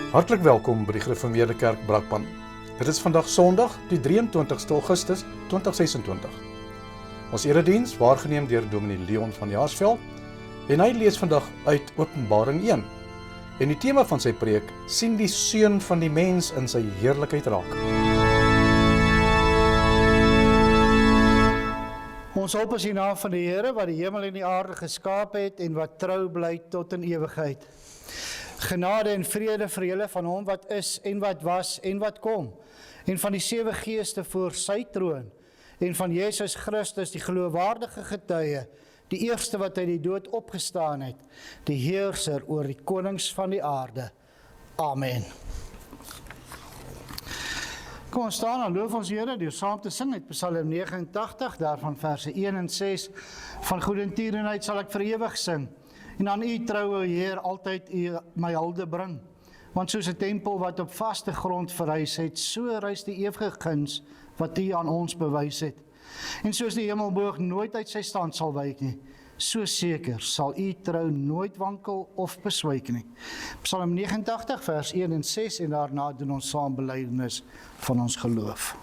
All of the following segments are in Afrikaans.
Hartlik welkom by die Gereformeerde Kerk Brakpan. Dit is vandag Sondag, die 23ste Augustus 2026. Ons erediens waargeneem deur Dominee Leon van Jaarsveld en hy lees vandag uit Openbaring 1. En die tema van sy preek, sien die Seun van die mens in sy heerlikheid raak. Ons hoop is die naam van die Here wat die hemel en die aarde geskaap het en wat trou bly tot in ewigheid. Genade en vrede vir julle van hom wat is en wat was en wat kom, en van die 7 geeste voor sy troon, en van Jesus Christus die geloofwaardige getuie, die eerste wat uit die dood opgestaan het, die heerser oor die konings van die aarde. Amen. Kom ons staan en loof ons Here deur saam te sing uit Psalm 89, daarvan verse 1 en 6, van goedertierenheid sal ek vir ewig sing, en aan u troue Heer altyd u my hulde bring, want soos 'n tempel wat op vaste grond verrys het, so rys die ewige guns wat u aan ons bewys het. En soos die hemelboog nooit uit sy stand sal wyk nie, so seker sal u trou nooit wankel of beswyk nie. Psalm 89 vers 1 en 6 en daarna doen ons saam belydenis van ons geloof.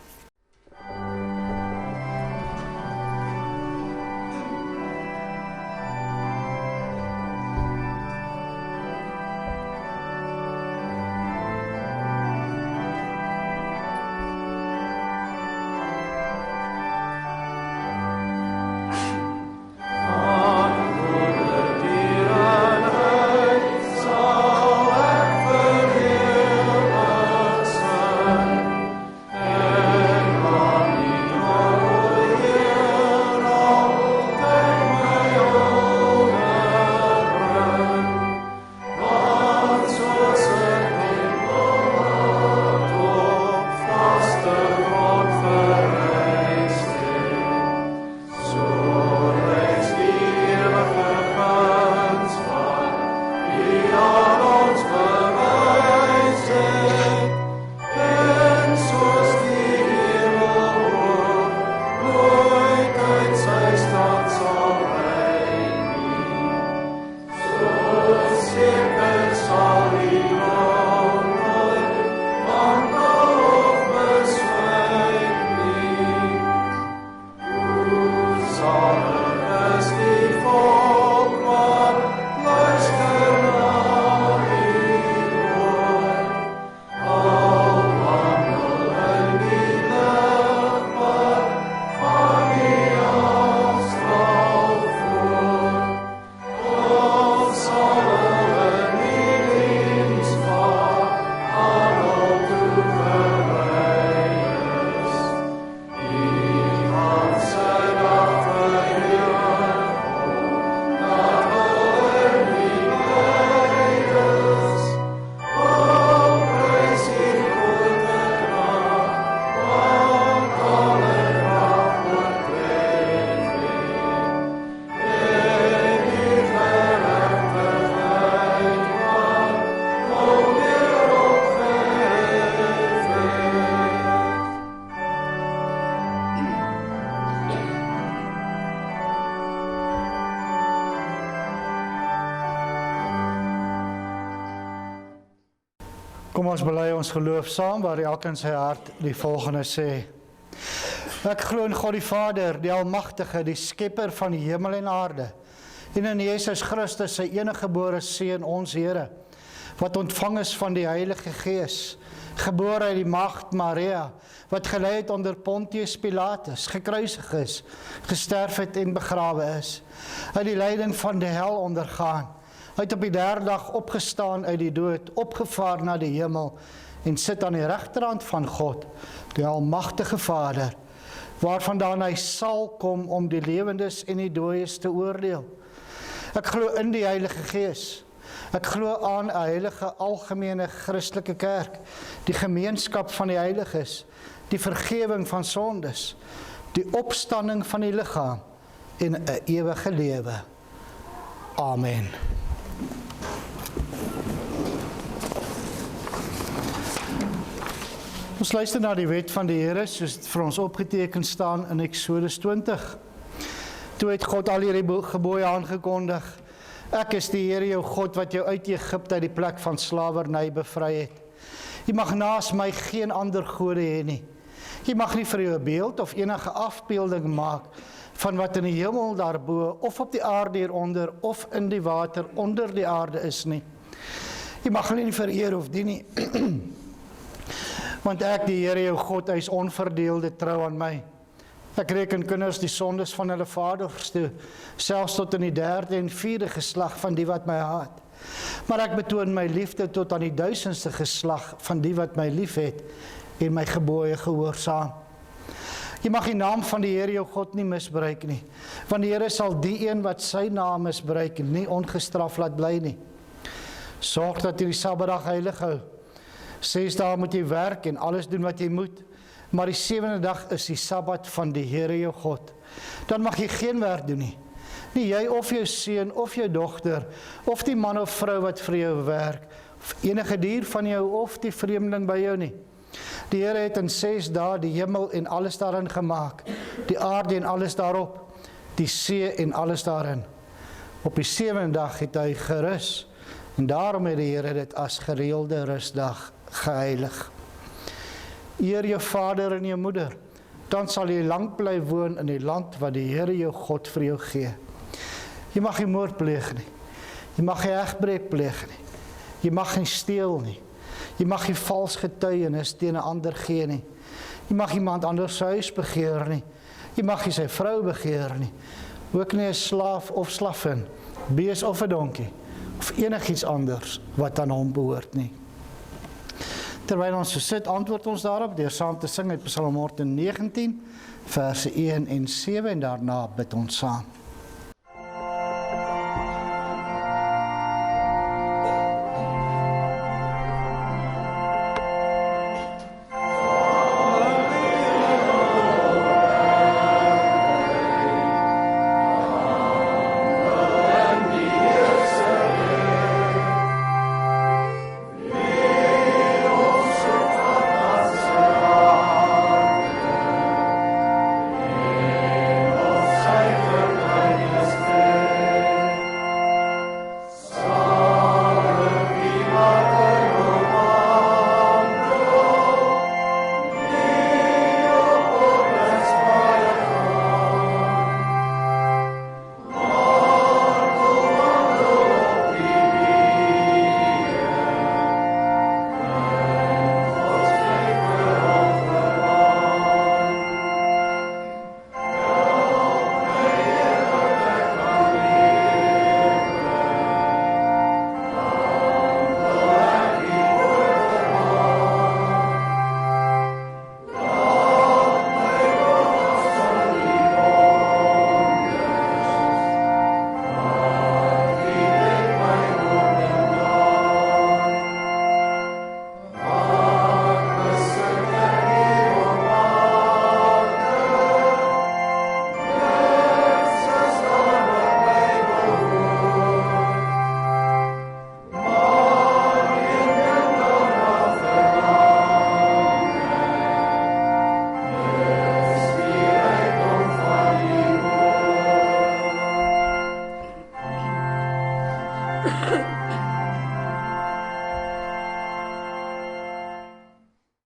Kom ons bely ons geloof saam, waar elkeen sy hart die volgende sê. Ek glo in God die Vader, die Almagtige, die Skepper van die hemel en aarde, en in Jesus Christus, sy eniggebore Seun, ons Here, wat ontvang is van die Heilige Gees, gebore uit die Maagd Maria, wat gelei het onder Pontius Pilatus, gekruisig is, gesterf het en begrawe is, uit die lyding van die hel ondergaan, uit op die 3de dag opgestaan uit die dood, opgevaar na die hemel, en sit aan die regterhand van God, die Almagtige Vader, waarvandaan hy sal kom om die lewendes en die dooies te oordeel. Ek glo in die Heilige Gees. Ek glo aan 'n heilige algemene Christelike kerk, die gemeenskap van die heiliges, die vergewing van sondes, die opstanding van die liggaam en 'n ewige lewe. Amen. Ons luister na die wet van die Here, soos dit vir ons opgeteken staan in Eksodus 20. Toe het God al hierdie gebooie aangekondig. Ek is die Here jou God wat jou uit Egipte uit die plek van slawerny bevry het. Jy mag naas my geen ander gode hê nie. Jy mag nie vir jou 'n beeld of enige afbeelding maak van wat in die hemel daarbo of op die aarde hieronder of in die water onder die aarde is nie. Jy mag hulle nie vereer of dien nie. Want ek, die Here jou God, hy is onverdeelde trou aan my. Ek reken kinders die sondes van hulle vaders toe, selfs tot in die 3de en 4de geslag van die wat my haat. Maar ek betoon my liefde tot aan die 1000ste geslag van die wat my lief het en my gebooie gehoorsaam. Jy mag die naam van die Here jou God nie misbruik nie, want die Here sal die een wat sy naam misbruik nie ongestraf laat bly nie. Sorg dat jy die Sabbatdag heilig hou. 6 dae moet jy werk en alles doen wat jy moet, maar die 7de dag is die Sabbat van die Here jou God. Dan mag jy geen werk doen nie. Nie jy of jou seun of jou dogter, of die man of vrou wat vir jou werk, of enige dier van jou of die vreemdeling by jou nie. Die Here het in 6 dae die hemel en alles daarin gemaak, die aarde en alles daarop, die see en alles daarin. Op die 7de dag het hy gerus, en daarom het die Here dit as gereelde rusdag geheilig. Eer jou vader en jou moeder, dan sal jy lank bly woon in die land wat die Here jou God vir jou gee. Jy mag nie moord pleeg nie, jy mag nie egbreek pleeg nie, jy mag nie steel nie, jy mag nie vals getuienis teen 'n ander gee nie, jy mag iemand anders se huis begeer nie, jy mag nie sy vrou begeer nie, ook nie 'n slaaf of slaffin, bees of 'n donkie, of enigiets anders wat aan hom behoort nie. Terwyl ons so sit, antwoord ons daarop deur saam te sing uit Psalm 119, verse 1 en 7 en daarna bid ons saam.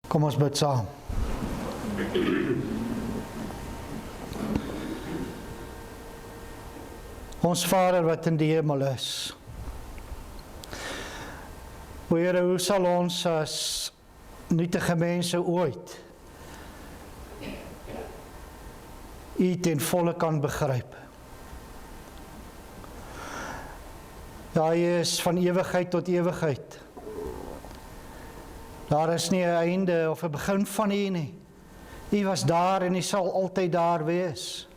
Kom ons bid saam. Ons Vader wat in die hemel is. O Here, hoe sal ons as nietige mense ooit U ten volle kan begryp? Ja, hy is van ewigheid tot ewigheid. Daar is nie 'n einde of 'n begin van U nie. U was daar en U sal altyd daar wees.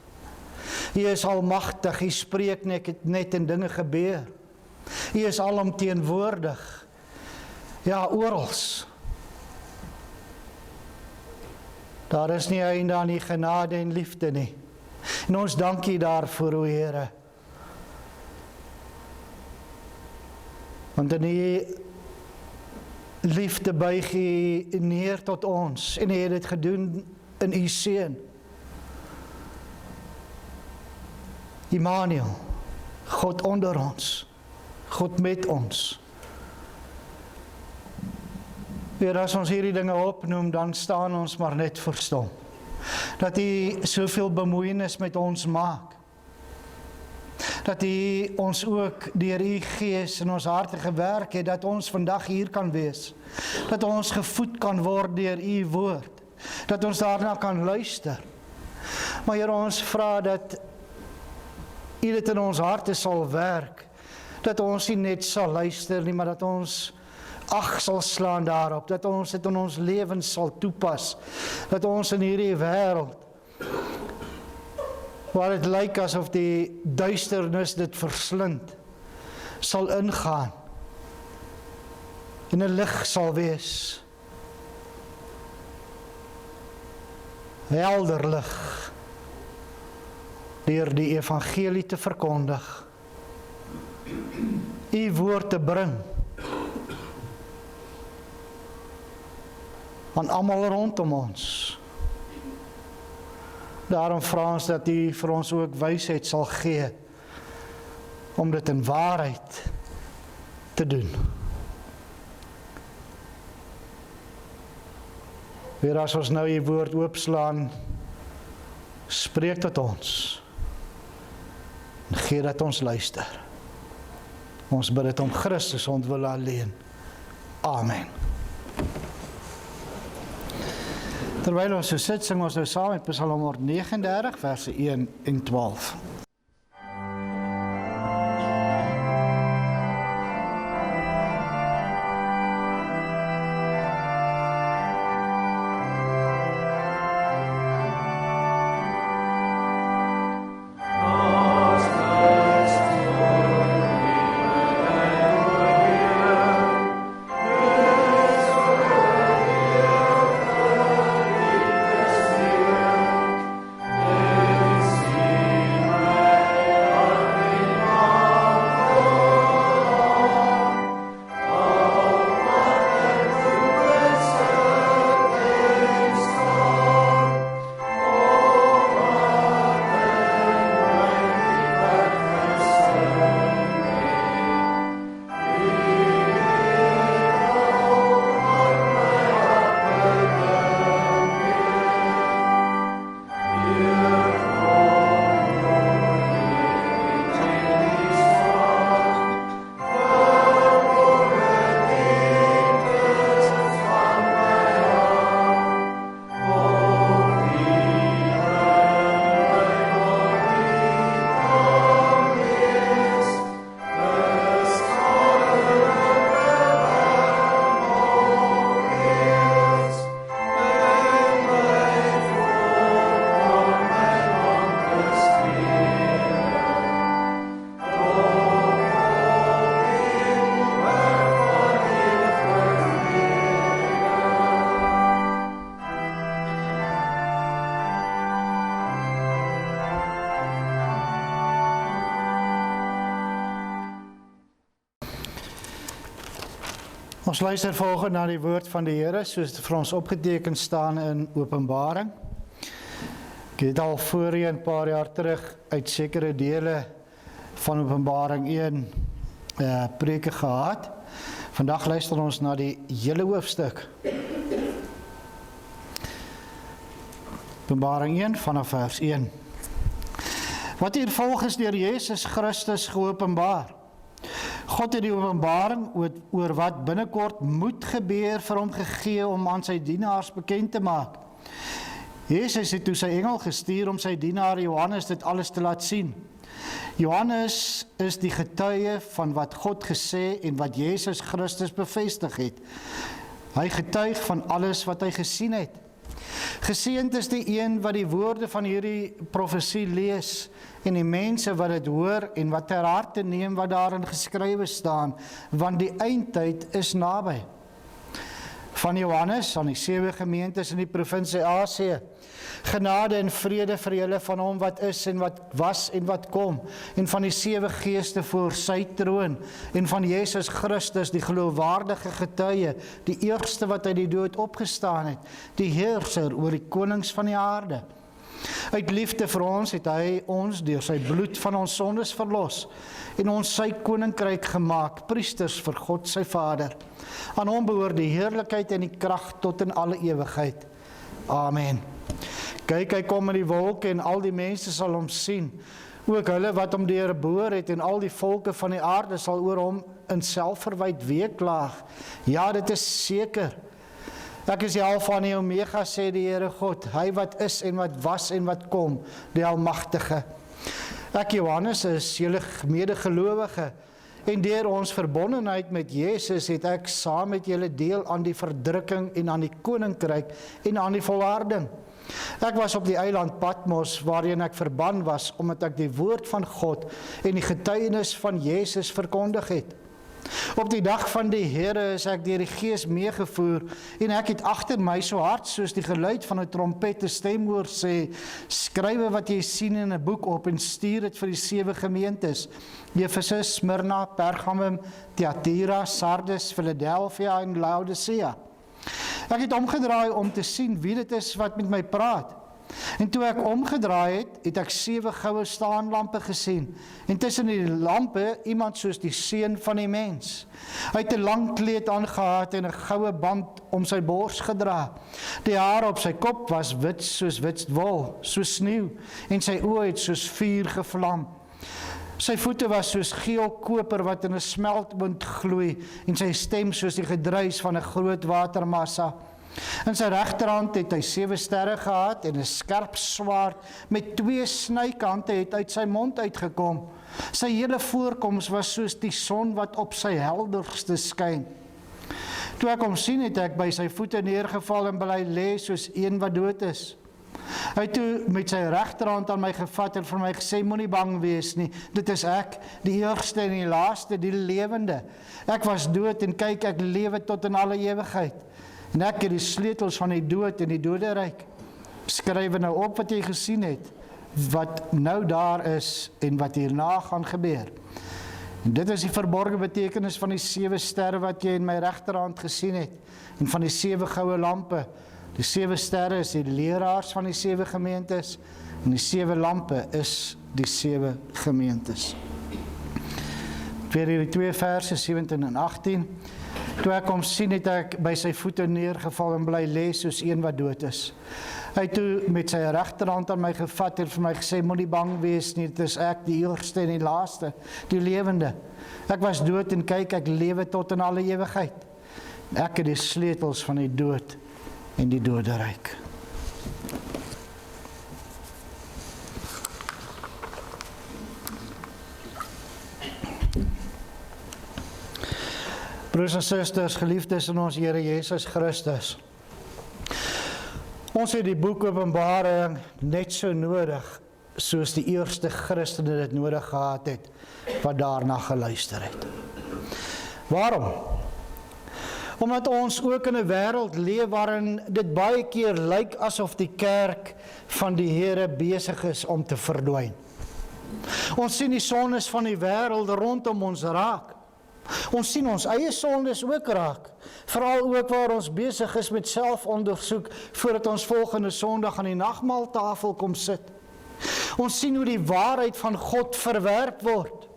U is almagtig, U spreek net en dinge gebeur. U is alomteenwoordig. Ja, orals. Daar is nie 'n einde aan U genade en liefde nie. En ons dank U daarvoor, o Here. Want in U liefde buig U neer tot ons en U het dit gedoen in U Seun. Immanuel, God onder ons. God met ons. Weer as ons hierdie dinge opnoem, dan staan ons maar net verstom. Dat U soveel bemoeienis met ons maak. Dat U ons ook deur U Gees in ons harte gewerk het, dat ons vandag hier kan wees. Dat ons gevoed kan word deur U woord. Dat ons daarna kan luister. Maar Here, ons vra dat U dit in ons harte sal werk. Dat ons nie net sal luister nie, maar dat ons ag sal slaan daarop, dat ons dit in ons lewens sal toepas, dat ons in hierdie wêreld, waar dit lyk asof die duisternis dit verslind, sal ingaan, en 'n lig sal wees, helder lig, deur die evangelie te verkondig, U woord te bring, aan almal rondom ons. Daarom vra ons dat U vir ons ook wysheid sal gee, om dit in waarheid te doen. Weer as ons nou U woord oopslaan, spreek tot ons, en gee dat ons luister. Ons bid dit om Christus ontwil alleen. Amen. Terwyl ons so sit, sing ons nou saam met Psalm 139, verse 1 en 12. Ons luister volgende na die woord van die Here, soos dit vir ons opgeteken staan in Openbaring. Ek het al voorheen 'n paar jaar terug uit sekere dele van Openbaring 1 preke gehad. Vandag luister ons na die hele hoofstuk. Openbaring 1 vanaf vers 1. Wat hier volg is deur Jesus Christus geopenbaar. God het die openbaring oor wat binnekort moet gebeur vir hom gegee om aan sy dienaars bekend te maak. Jesus het toe sy engel gestuur om sy dienaar Johannes dit alles te laat sien. Johannes is die getuie van wat God gesê en wat Jesus Christus bevestig het. Hy getuig van alles wat hy gesien het. Geseënd is die een wat die woorde van hierdie profesie lees en die mense wat dit hoor en wat ter harte neem wat daarin geskrywe staan, want die eindtyd is naby. Van Johannes aan die 7 gemeentes in die provinsie Asië. Genade en vrede vir julle van hom wat is en wat was en wat kom, en van die 7 geeste voor sy troon, en van Jesus Christus, die geloofwaardige getuie, die eerste wat uit die dood opgestaan het, die heerser oor die konings van die aarde. Uit liefde vir ons het hy ons deur sy bloed van ons sondes verlos en ons sy koninkryk gemaak, priesters vir God sy Vader. Aan hom behoort die heerlikheid en die krag tot in alle ewigheid. Amen. Kyk, hy kom in die wolke en al die mense sal hom sien. Ook hulle wat hom deurboor het en al die volke van die aarde sal oor hom in selfverwyd weeklaag. Ja, dit is seker. Ek is die Alfa en die Omega, sê die Here God, hy wat is en wat was en wat kom, die Almagtige. Ek, Johannes, is julle medegelowige, en deur ons verbondenheid met Jesus het ek saam met julle deel aan die verdrukking en aan die koninkryk en aan die volharding. Ek was op die eiland Patmos, waarheen ek verban was, omdat ek die woord van God en die getuienis van Jesus verkondig het. Op die dag van die Here is ek deur die Gees meegevoer, en ek het agter my so hard soos die geluid van 'n trompet 'n stem hoor sê, skrywe wat jy sien in 'n boek op en stuur dit vir die 7 gemeentes, Efesus, Smyrna, Pergamum, Thyatira, Sardes, Philadelphia en Laodicea. Ek het omgedraai om te sien wie dit is wat met my praat. En toe ek omgedraai het, het ek 7 goue staanlampe gesien. En tussen die lampe iemand soos die seun van die mens. Hy het 'n lang kleed aangehad en 'n goue band om sy bors gedra. Die hare op sy kop was wit soos wit wol, soos sneeu, en sy oë het soos vuur gevlam. Sy voete was soos geel koper wat in 'n smeltpunt gloei, en sy stem soos die gedruis van 'n groot watermassa. In sy regterhand het hy 7 sterre gehad en 'n skerp swaard met 2 snykante het uit sy mond uitgekom. Sy hele voorkoms was soos die son wat op sy helderste skyn. Toe ek hom sien, het ek by sy voete neergeval en bly lê soos een wat dood is. Hy het toe met sy regterhand aan my gevat en vir my gesê, moenie bang wees nie, dit is ek, die eerste en die laaste, die lewende. Ek was dood en kyk, ek lewe tot in alle ewigheid. En ek het die sleutels van die dood en die doderyk. Skryf nou op wat jy gesien het, wat nou daar is en wat hierna gaan gebeur. En dit is die verborgde betekenis van die 7 sterre wat jy in my regterhand gesien het, en van die 7 goue lampe. Die 7 sterre is die leraars van die 7 gemeentes, en die 7 lampe is die 7 gemeentes. Weer hierdie 2 verse, 17 en 18. Toe ek hom sien, het ek by sy voete neergeval en bly lê soos een wat dood is. Hy het toe met sy regterhand aan my gevat en vir my gesê, moenie bang wees nie, dit is ek, die eerste en die laaste, die lewende. Ek was dood en kyk, ek lewe tot in alle ewigheid. Ek het die sleutels van die dood en die doderyk. Broers en susters, geliefdes in ons Here Jesus Christus. Ons het die boek Openbaring net so nodig, soos die eerste Christene dit nodig gehad het, wat daarna geluister het. Waarom? Omdat ons ook in 'n wêreld leef waarin dit baie keer lyk asof die kerk van die Here besig is om te verdwyn. Ons sien die sondes van die wêreld rondom ons raak. Ons sien ons eie sondes ook raak, veral ook waar ons besig is met selfondersoek voordat ons volgende Sondag aan die nagmaaltafel kom sit. Ons sien hoe die waarheid van God verwerp word.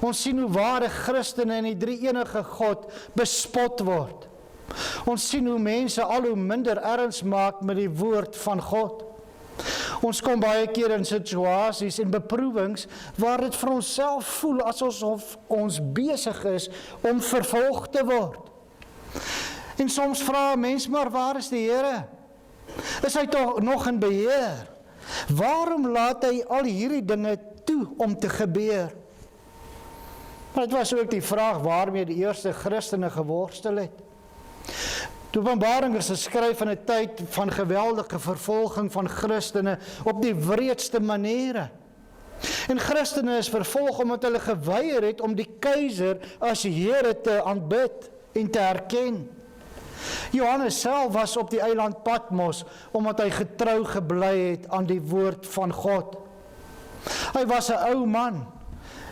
Ons sien hoe ware Christene in die drie-enige God bespot word. Ons sien hoe mense al hoe minder erns maak met die woord van God. Ons kom baie keer in situasies en beproewings waar dit vir onsself voel asof ons besig is om vervolg te word. En soms vra 'n mens, maar waar is die Here? Is hy toch nog in beheer? Waarom laat hy al hierdie dinge toe om te gebeur? Maar dit was ook die vraag waarmee die eerste Christene geworstel het. Die Openbaring is geskryf in 'n tyd van geweldige vervolging van Christene op die wreedste maniere. En Christene is vervolg omdat hulle geweier het om die keiser as Here te aanbid en te erken. Johannes self was op die eiland Patmos omdat hy getrou gebly het aan die woord van God. Hy was 'n ou man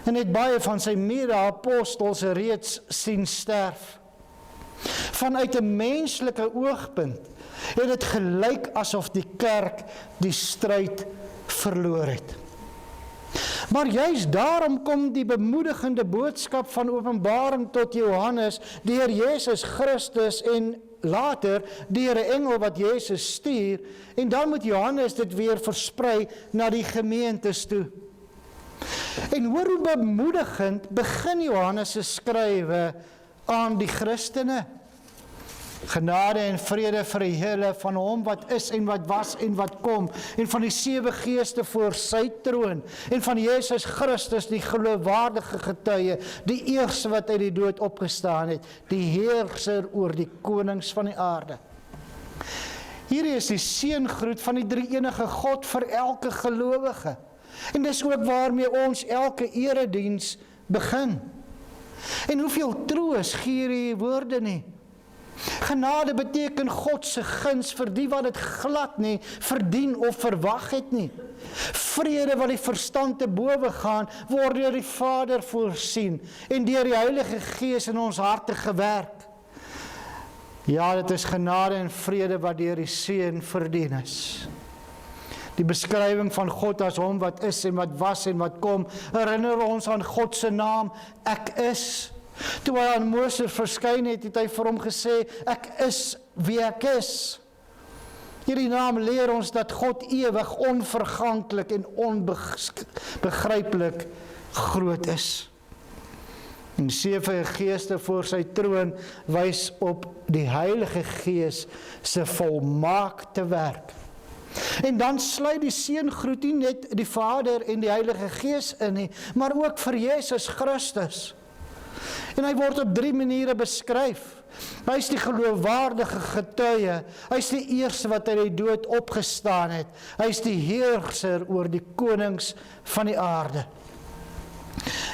en het baie van sy mede-apostels reeds sien sterf. Vanuit 'n menslike oogpunt het dit gelyk asof die kerk die stryd verloor het. Maar juist daarom kom die bemoedigende boodskap van Openbaring tot Johannes deur Jesus Christus en later deur 'n engel wat Jesus stuur, en dan moet Johannes dit weer versprei na die gemeentes toe. En hoor hoe bemoedigend begin Johannes se skrywe aan die Christene. Genade en vrede vir julle van hom wat is en wat was en wat kom, en van die 7 geeste voor sy troon, en van Jesus Christus die geloofwaardige getuie, die eerste wat uit die dood opgestaan het, die heerser oor die konings van die aarde. Hierdie is die seëngroet van die drie-enige God vir elke gelowige. En dis ook waarmee ons elke erediens begin. En hoeveel troos gee hierdie woorde nie? Genade beteken God se guns vir die wat dit glad nie verdien of verwag het nie. Vrede wat die verstand te bowe gaan, word deur die Vader voorsien en deur die Heilige Gees in ons harte gewerk. Ja, dit is genade en vrede wat deur die Seun verdien is. Die beskrywing van God as hom wat is en wat was en wat kom, herinner ons aan God se naam, ek is. Toe hy aan Moses verskyn het, het hy vir hom gesê, ek is wie ek is. Hierdie naam leer ons dat God ewig, onverganklik en onbegryplik groot is. En 7 geeste voor sy troon wys op die Heilige Gees se volmaakte werk. En dan sluit die seëngroet nie net die Vader en die Heilige Gees in nie, maar ook vir Jesus Christus. En hy word op 3 maniere beskryf. Hy is die geloofwaardige getuie, hy is die eerste wat uit die dood opgestaan het, hy is die heerser oor die konings van die aarde.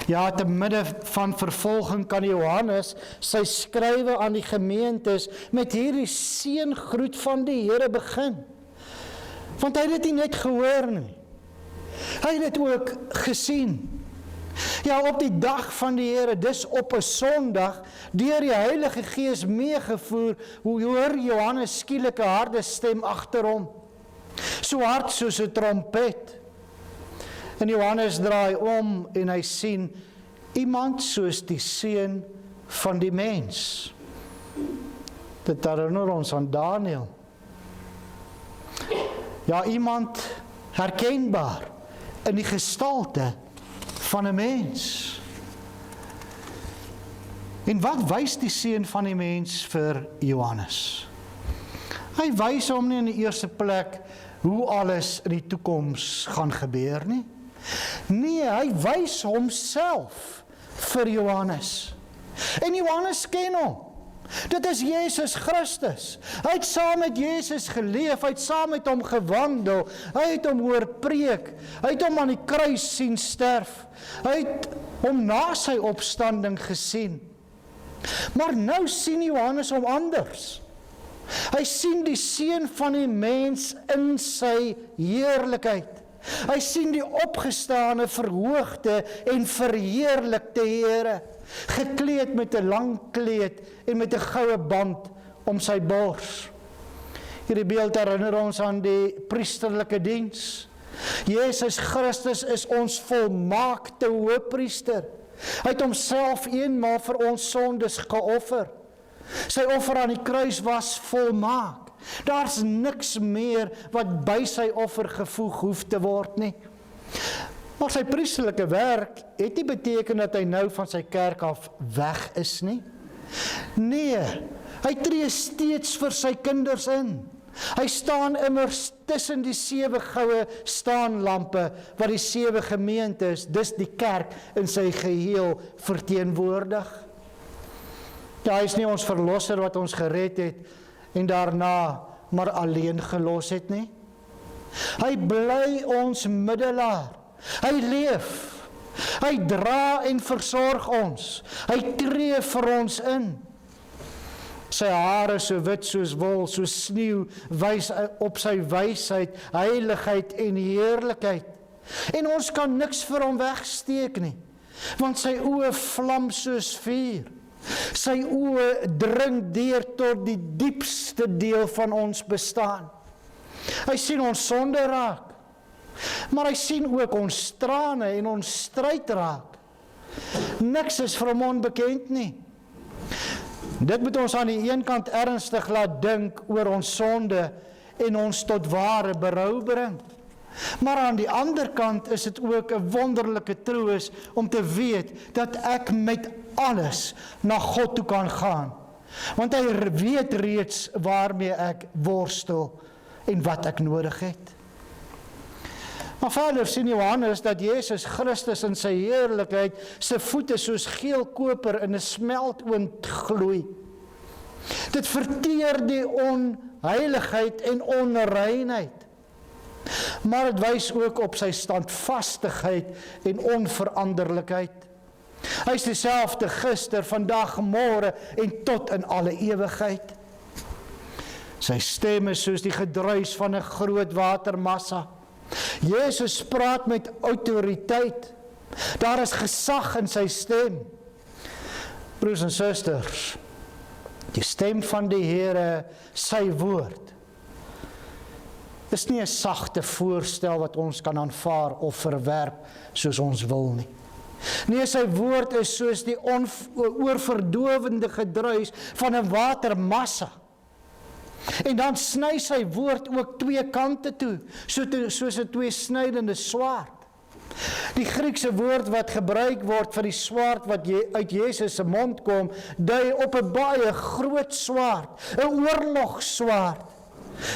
Ja, te midde van vervolging kan Johannes sy skrywe aan die gemeentes met hierdie seëngroet van die Here begin. Want hy het dit nie net gehoor nie, hy het dit ook gesien. Ja, op die dag van die Here, dis op 'n Sondag, deur die Heilige Gees meegevoer, hoe hoor Johannes skielik 'n harde stem agter hom, so hard soos 'n trompet. En Johannes draai om en hy sien iemand soos die Seun van die mens. Dit herinner ons aan Daniël. Ja, iemand herkenbaar in die gestalte van 'n mens. En wat wys die Seun van die mens vir Johannes? Hy wys hom nie in die eerste plek hoe alles in die toekoms gaan gebeur nie. Nee, hy wys homself vir Johannes. En Johannes ken hom. Dit is Jesus Christus. Hy het saam met Jesus geleef, hy het saam met hom gewandel, hy het hom hoor preek, hy het hom aan die kruis sien sterf, hy het hom na sy opstanding gesien. Maar nou sien Johannes hom anders. Hy sien die Seun van die mens in sy heerlikheid. Hy sien die opgestane, verhoogde en verheerlikte Here, gekleed met 'n lang kleed en met 'n goue band om sy bors. Hierdie beeld herinner ons aan die priesterlike diens. Jesus Christus is ons volmaakte hoëpriester. Hy het homself eenmaal vir ons sondes geoffer. Sy offer aan die kruis was volmaak. Daar's niks meer wat by sy offer gevoeg hoef te word nie. Maar sy priesterlike werk het nie beteken dat hy nou van sy kerk af weg is nie. Nee, hy tree steeds vir sy kinders in. Hy staan immers tussen die 7 goue staanlampe wat die 7 gemeentes, dis die kerk in sy geheel verteenwoordig. Ja, hy is nie ons verlosser wat ons gered het en daarna maar alleen gelos het nie. Hy bly ons middelaar. Hy leef. Hy dra en versorg ons. Hy tree vir ons in. Sy hare so wit soos wol, soos sneeu, wys op sy wysheid, heiligheid en heerlikheid. En ons kan niks vir hom wegsteek nie, want sy oë vlam soos vuur. Sy oë dring deur tot die diepste deel van ons bestaan. Hy sien ons sonde raak, maar hy sien ook ons trane en ons stryd raak. Niks is vir hom onbekend nie. Dit moet ons aan die een kant ernstig laat dink oor ons sonde en ons tot ware berou bring. Maar aan die ander kant is dit ook 'n wonderlike troos om te weet dat ek met alles na God toe kan gaan. Want hy weet reeds waarmee ek worstel en wat ek nodig het. Maar verder sien Johannes dat Jesus Christus in sy heerlikheid sy voete soos geel koper in 'n smeltoond gloei. Dit verteer die onheiligheid en onreinheid. Maar dit wys ook op sy standvastigheid en onveranderlikheid. Hy is dieselfde gister, vandag, môre en tot in alle ewigheid. Sy stem is soos die gedruis van 'n groot watermassa. Jesus praat met autoriteit. Daar is gesag in sy stem. Broers en susters, die stem van die Here, sy woord, is nie 'n sagte voorstel wat ons kan aanvaar of verwerp soos ons wil nie. Nee, sy woord is soos die oorverdowende gedruis van 'n watermassa. En dan sny sy woord ook twee kante toe, soos 'n tweesnydende swaard. Die Griekse woord wat gebruik word vir die swaard wat uit Jesus se mond kom, dui op 'n baie groot swaard, 'n oorlogswaard.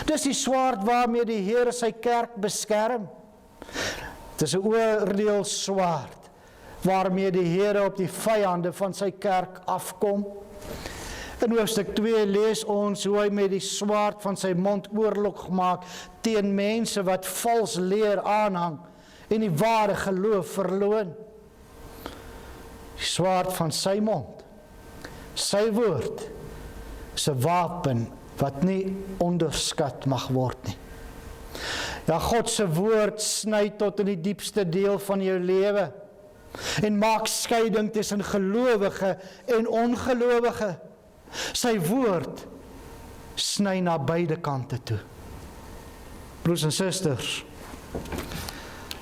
Dis die swaard waarmee die Here sy kerk beskerm. Dis 'n oordeelswaard waarmee die Here op die vyande van sy kerk afkom. In hoofstuk 2 lees ons hoe hy met die swaard van sy mond oorlog maak teen mense wat vals leer aanhang en die ware geloof verloon. Die swaard van sy mond, sy woord, is 'n wapen wat nie onderskat mag word nie. Ja, God se woord sny tot in die diepste deel van jou lewe en maak skeiding tussen gelowige en ongelowige. Sy woord sny na beide kante toe. Broers en susters,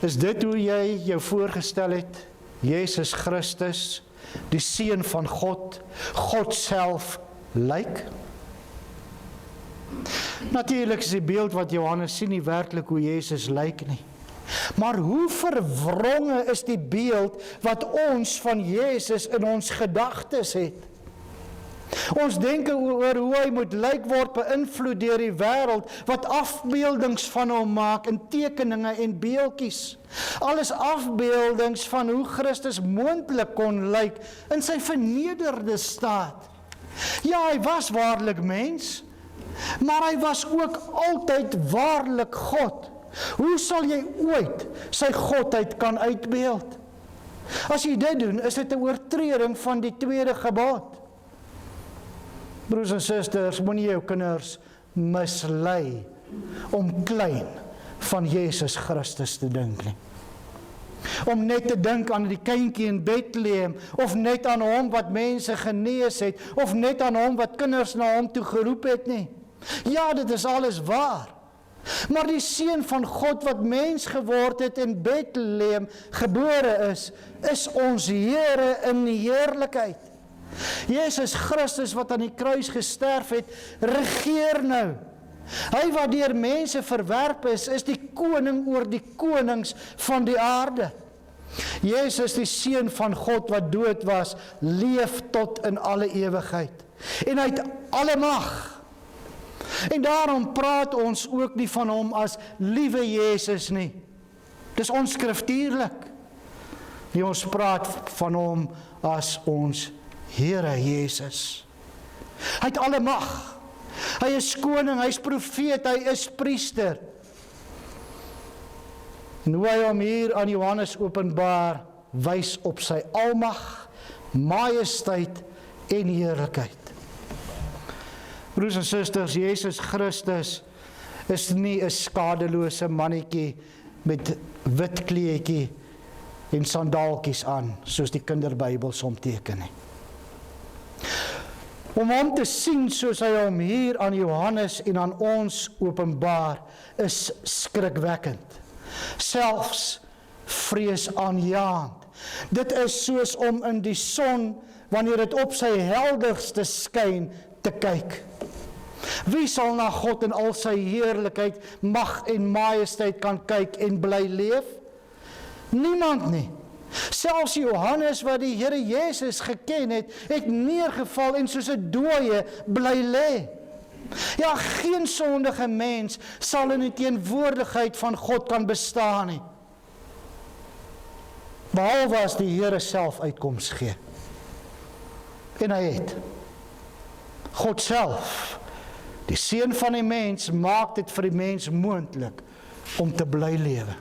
is dit hoe jy jou voorgestel het? Jesus Christus, die Seun van God, God self lyk? Natuurlik is die beeld wat Johannes sien nie werklik hoe Jesus lyk nie. Maar hoe verwronge is die beeld wat ons van Jesus in ons gedagtes het? Ons denke oor hoe hy moet lyk word beïnvloed deur die wêreld wat afbeeldings van hom maak in tekeninge en beeltjies. Alles afbeeldings van hoe Christus moontlik kon lyk in sy vernederde staat. Ja, hy was waarlik mens, maar hy was ook altyd waarlik God. Hoe sal jy ooit sy godheid kan uitbeeld? As jy dit doen, is dit 'n oortreding van die tweede gebod. Broers en susters, moenie jou kinders mislei om klein van Jesus Christus te dink nie. Om net te dink aan die kindjie in Bethlehem, of net aan hom wat mense genees het, of net aan hom wat kinders na hom toe geroep het nie. Ja, dit is alles waar. Maar die Seun van God wat mens geword het in Bethlehem gebore is ons Here in die heerlikheid. Jesus Christus wat aan die kruis gesterf het, regeer nou. Hy wat deur mense verwerp is die koning oor die konings van die aarde. Jesus, die Seun van God wat dood was, leef tot in alle ewigheid. En hy het alle mag. En daarom praat ons ook nie van hom as liewe Jesus nie. Dis onskriftuurlik. Nie, ons praat van hom as ons Here Jesus. Hy het alle mag. Hy is koning, hy is profeet, hy is priester. En hoe hy hom hier aan Johannes openbaar, wys op sy almag, majesteit en heerlikheid. Broers en susters, Jesus Christus is nie 'n skadelose mannetjie met wit kleedjie en sandaaltjies aan, soos die kinderbybels hom teken nie. Om hom te sien soos hy hom hier aan Johannes en aan ons openbaar, is skrikwekkend. Selfs vreesaanjaend. Dit is soos om in die son, wanneer dit op sy helderste skyn, te kyk. Wie sal na God in al sy heerlikheid, mag en majesteit kan kyk en bly leef? Niemand nie. Selfs Johannes wat die Here Jesus geken het, het neergeval en soos 'n dooie bly lê. Ja, geen sondige mens sal in die teenwoordigheid van God kan bestaan nie. Behalwe as die Here self uitkoms gee. En hy het. God self, die Seun van die mens, maak dit vir die mens moontlik om te bly lewe.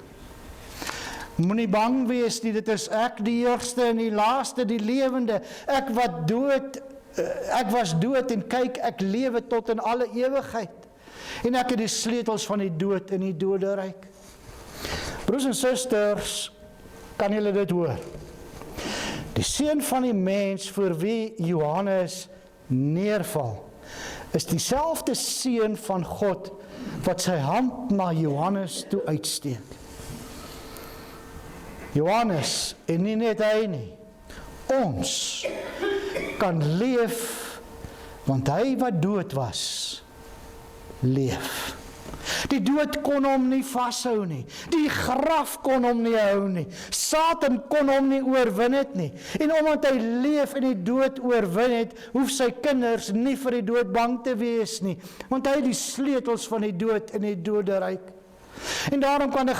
Moenie bang wees nie, dit is ek die eerste en die laaste, die lewende. Ek was dood en kyk, ek lewe tot in alle ewigheid. En ek het die sleutels van die dood en die doderyk. Broers en susters, kan julle dit hoor? Die Seun van die mens voor wie Johannes neerval, is dieselfde Seun van God wat sy hand na Johannes toe uitsteek. Johannes, en nie net hy nie, ons kan leef, want hy wat dood was, leef. Die dood kon hom nie vashou nie, die graf kon hom nie hou nie, Satan kon hom nie oorwin het nie, en omdat hy leef en die dood oorwin het, hoef sy kinders nie vir die dood bang te wees nie, want hy het die sleutels van die dood en die doderyk. En daarom kan 'n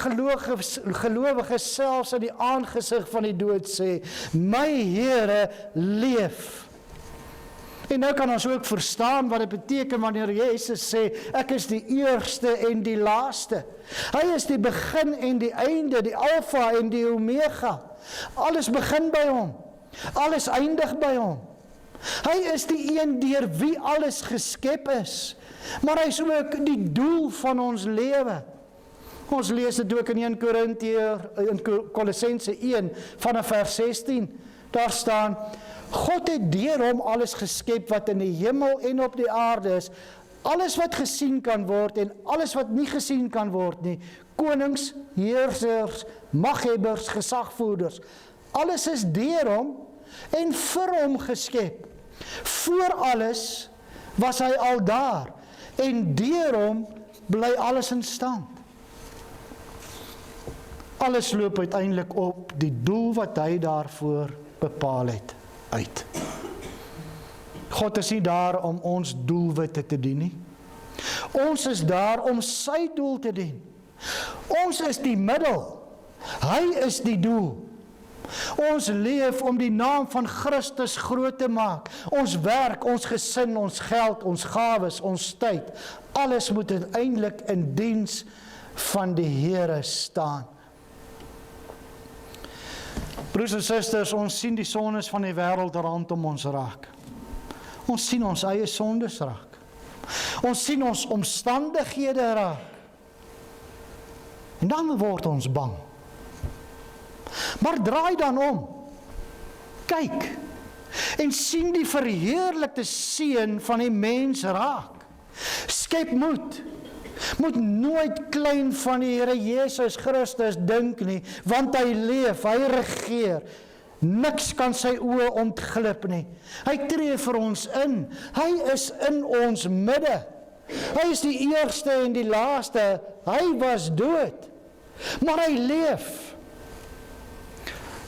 gelowige selfs in die aangesig van die dood sê, my Here leef. En nou kan ons ook verstaan wat dit beteken wanneer Jesus sê, ek is die eerste en die laaste. Hy is die begin en die einde, die alfa en die omega. Alles begin by hom. Alles eindig by hom. Hy is die een deur wie alles geskep is. Maar hy is ook die doel van ons lewe. Ons lees dit ook in 1 Korintiërs, in Kolossense 1 vanaf vers 16. Daar staan, God het deur hom alles geskep wat in die hemel en op die aarde is, alles wat gesien kan word en alles wat nie gesien kan word nie, konings, heersers, maghebbers, gesagvoerders, alles is deur hom en vir hom geskep. Voor alles was hy al daar en deur hom bly alles in stand. Alles loop uiteindelik op die doel wat hy daarvoor bepaal het uit. God is nie daar om ons doelwitte te dien nie. Ons is daar om sy doel te dien. Ons is die middel. Hy is die doel. Ons leef om die naam van Christus groot te maak. Ons werk, ons gesin, ons geld, ons gawes, ons tyd. Alles moet uiteindelik in diens van die Here staan. Broers en susters, ons sien die sondes van die wêreld rondom ons raak. Ons sien ons eie sondes raak. Ons sien ons omstandighede raak. En dan word ons bang. Maar draai dan om. Kyk. En sien die verheerlikte seun van die mens raak. Skep moed. Moet nooit klein van die Here Jesus Christus dink nie, want hy leef, hy regeer. Niks kan sy oë ontglip nie. Hy tree vir ons in. Hy is in ons midde. Hy is die eerste en die laaste. Hy was dood, maar hy leef.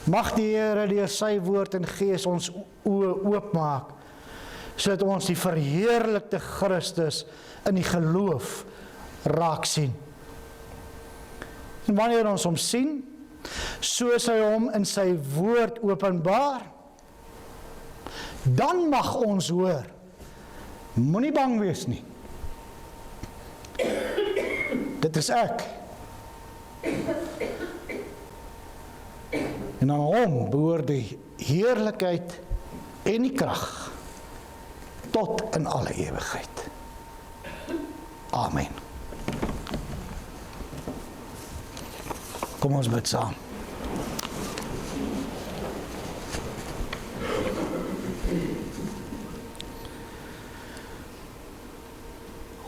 Mag die Here deur sy woord en gees ons oë oopmaak, sodat ons die verheerlikte Christus in die geloof raak sien. En wanneer ons hom sien, soos hy hom in sy woord openbaar, dan mag ons hoor, moenie bang wees nie. Dit is ek. En aan hom behoort die heerlikheid en die krag tot in alle ewigheid. Amen. Kom ons bid saam.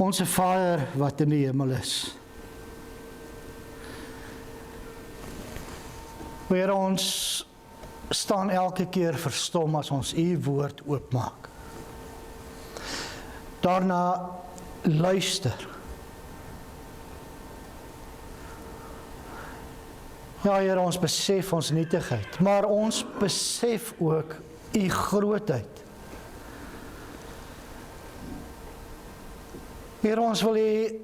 Onse Vader wat in die hemel is. Here, ons staan elke keer verstom as ons U woord oopmaak. Daarna luister. Ja, Here, ons besef ons nietigheid, maar ons besef ook U grootheid. Here, ons wil U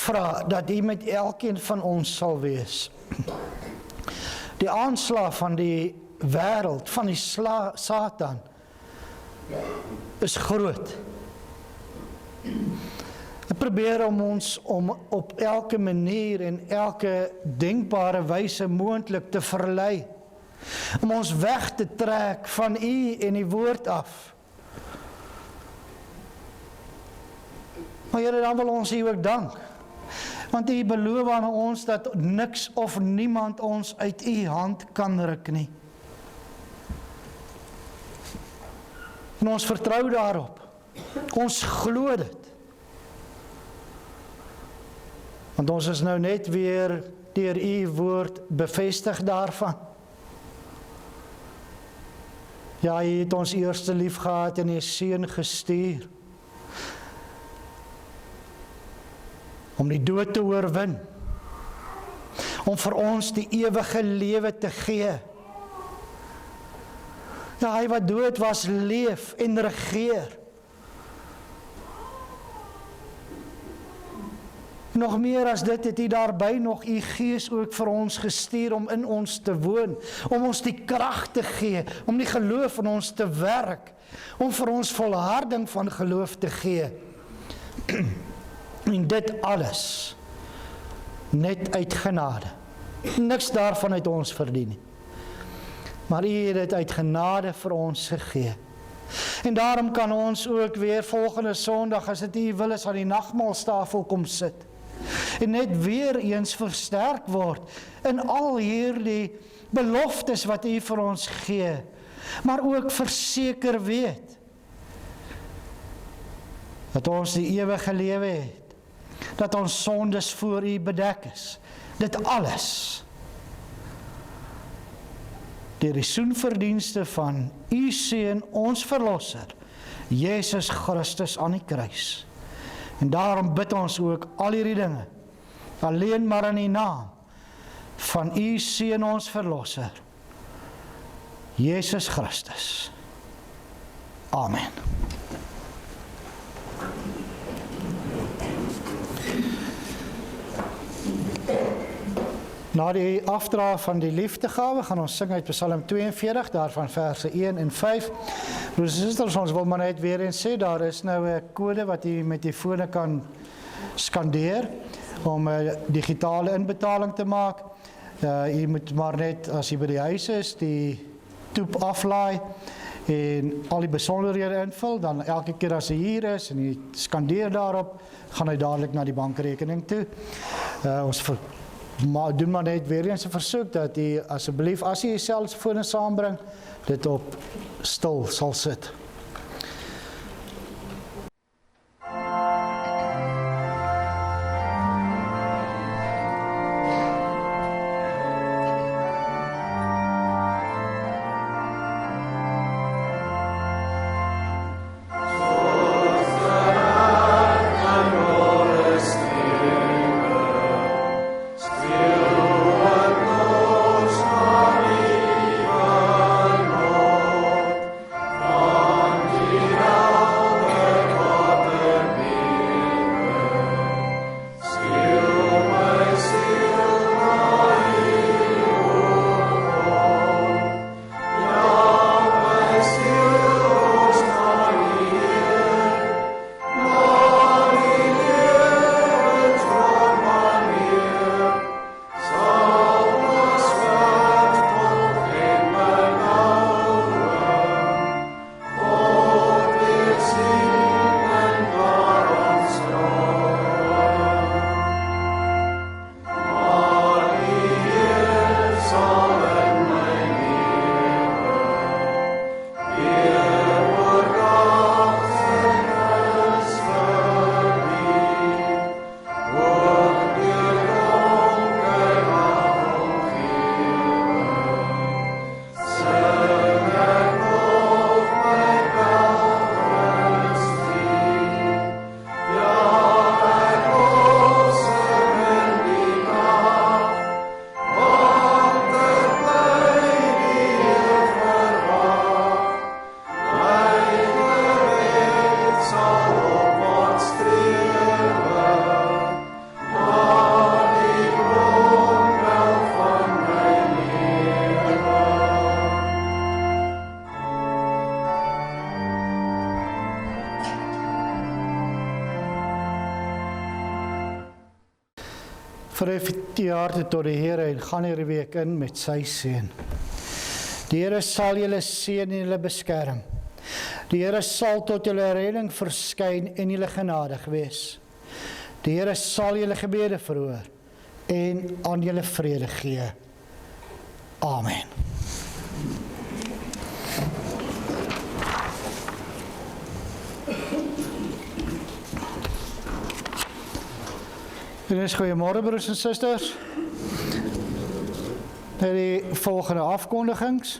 vra dat U met elkeen van ons sal wees. Die aanslag van die wêreld, van die Satan, is groot. Hy probeer om ons op elke manier en elke denkbare wyse moontlik te verlei, om ons weg te trek van U en die woord af. Maar Here, dan wil ons U ook dank, want U beloof aan ons dat niks of niemand ons uit U hand kan ruk nie. En ons vertrou daarop. Ons glo dit. Want ons is nou net weer deur U woord bevestig daarvan. Ja, U het ons eerste lief gehad en U Seun gestuur om die dood te oorwin, om vir ons die ewige lewe te gee. Ja, hy wat dood was, leef en regeer. Nog meer as dit het U daarby nog U Gees ook vir ons gestuur om in ons te woon, om ons die krag te gee, om die geloof in ons te werk, om vir ons volharding van geloof te gee. En dit alles net uit genade. Niks daarvan uit ons verdien nie. Maar U het dit uit genade vir ons gegee. En daarom kan ons ook weer volgende Sondag, as dit U wil is, aan die nagmaaltafel kom sit. En net weer eens versterk word in al hierdie beloftes wat U vir ons gee, maar ook verseker weet dat ons die ewige lewe het, dat ons sondes voor U bedek is. Dit alles deur die soenverdienste van U Seun, ons Verlosser, Jesus Christus aan die kruis. En daarom bid ons ook al hierdie dinge, alleen maar in die naam van U Seun, ons Verlosser, Jesus Christus. Amen. Na die afdra van die liefdegawe gaan ons sing uit Psalm 42, daarvan verse 1 en 5. Broers en susters, ons wil maar net weer eens sê, daar is nou 'n kode wat u met die fone kan skandeer om 'n digitale inbetaling te maak. U moet maar net, as u by die huis is, die toep aflaai en al die besonderhede invul, dan elke keer as hy hier is en hy skandeer daarop, gaan hy dadelik na die bankrekening toe. Maar doen maar net weer eens 'n versoek dat u asseblief, as u u selfone saambring, dit op stil sal sit. Oh Verhef die harte tot die Here en gaan hierdie week in met sy seën. Die Here sal julle seën en julle beskerm. Die Here sal tot julle redding verskyn en julle genadig wees. Die Here sal julle gebede verhoor en aan julle vrede gee. Amen. En is goeiemôre broers en susters. Die volgende afkondigings.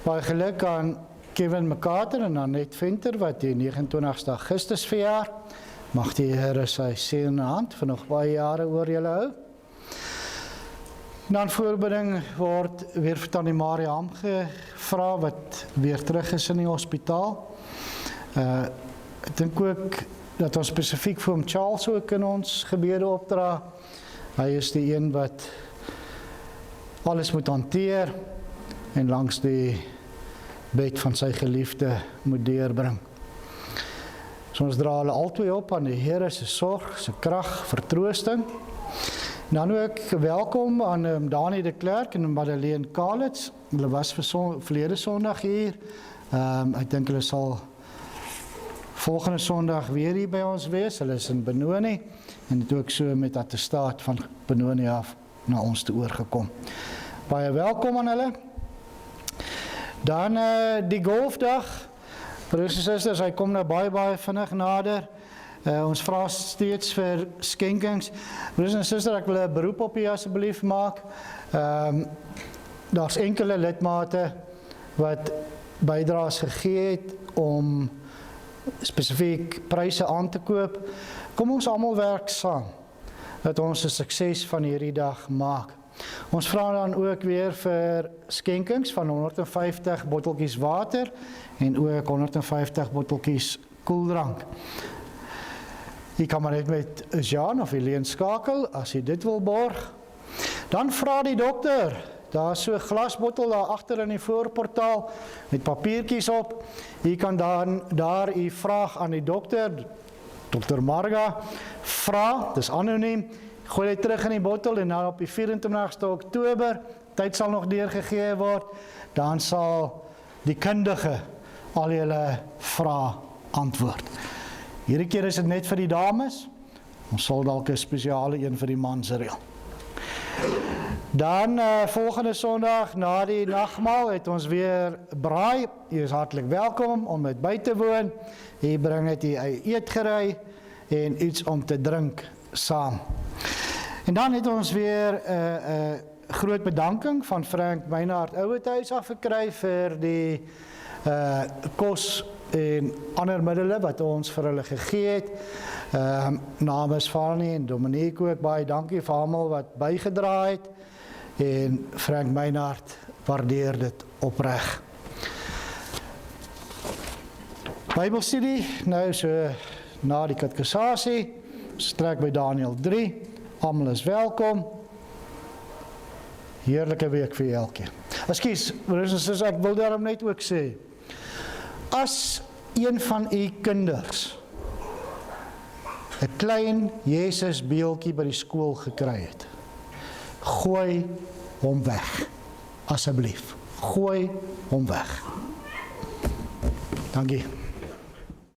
Baie geluk aan Kevin McCarter en Annette Venter wat die 29 Augustus verjaar. Mag die Here sy seën hand vir nog baie jare oor julle hou. Dan voorbereiding word weer vir Tannie Mariam gevra wat weer terug is in die hospitaal. Ek dink ook dat ons spesifiek vir hom Charles ook in ons gebede opdra. Hy is die een wat alles moet hanteer en langs die bed van sy geliefde moet deurbring. So ons dra hulle albei op aan die Here se sorg, se krag, vertroosting. Dan ook welkom aan Dani de Klerk en Madeleine Kalitz. Hulle was verlede Sondag hier. Ek dink hulle sal volgende Sondag weer hier by ons wees. Hulle is in Benoni en het ook so met attestaat van Benoni af na ons toe oorgekom. Baie welkom aan hulle. Dan die golfdag. Broers en susters, hy kom nou baie vinnig nader. Ons vra steeds vir skenkings. Broers en susters, ek wil 'n beroep op u asseblief maak. Daar's enkele lidmate wat bydraes gegee het om spesifiek pryse aan te koop. Kom ons almal werk saam dat ons 'n sukses van hierdie dag maak. Ons vra dan ook weer vir skenkings van 150 botteltjies water en ook 150 botteltjies koeldrank. Jy kan maar net met Jean of Helene skakel as jy dit wil borg. Dan vra die dokter, daar is so 'n glasbottel daar agter in die voorportaal met papiertjies op. Jy kan dan daar u vraag aan die dokter, Dr. Marga, vra, dis anoniem. Gooi dit terug in die bottel en dan op die 24ste Oktober, tyd sal nog deurgegee word, dan sal die kundige al julle vrae antwoord. Hierdie keer is dit net vir die dames, ons sal dalk 'n spesiale een vir die mans reël. Dan volgende Sondag na die nagmaal het ons weer braai. U is hartlik welkom om dit by te woon. Hier bring dit u eetgerei en iets om te drink saam. En dan het ons weer 'n groot bedanking van Frank Meinhard Ouwethuis af gekry vir die kos en ander middele wat ons vir hulle gegee het. Namens Fanny en Dominique ook baie dankie vir almal wat bygedra het. En Frank Meinhard waardeer dit opreg. Bybelstudie, nou so na die katekisasie, strek by Daniël 3. Almal is welkom. Heerlike week vir elkeen. Ekskuus, broers en susters, ek wil daarom net ook sê, as een van u kinders 'n klein Jesus beeldjie by die skool gekry het, gooi hom weg. Asseblief, gooi hom weg. Dankie.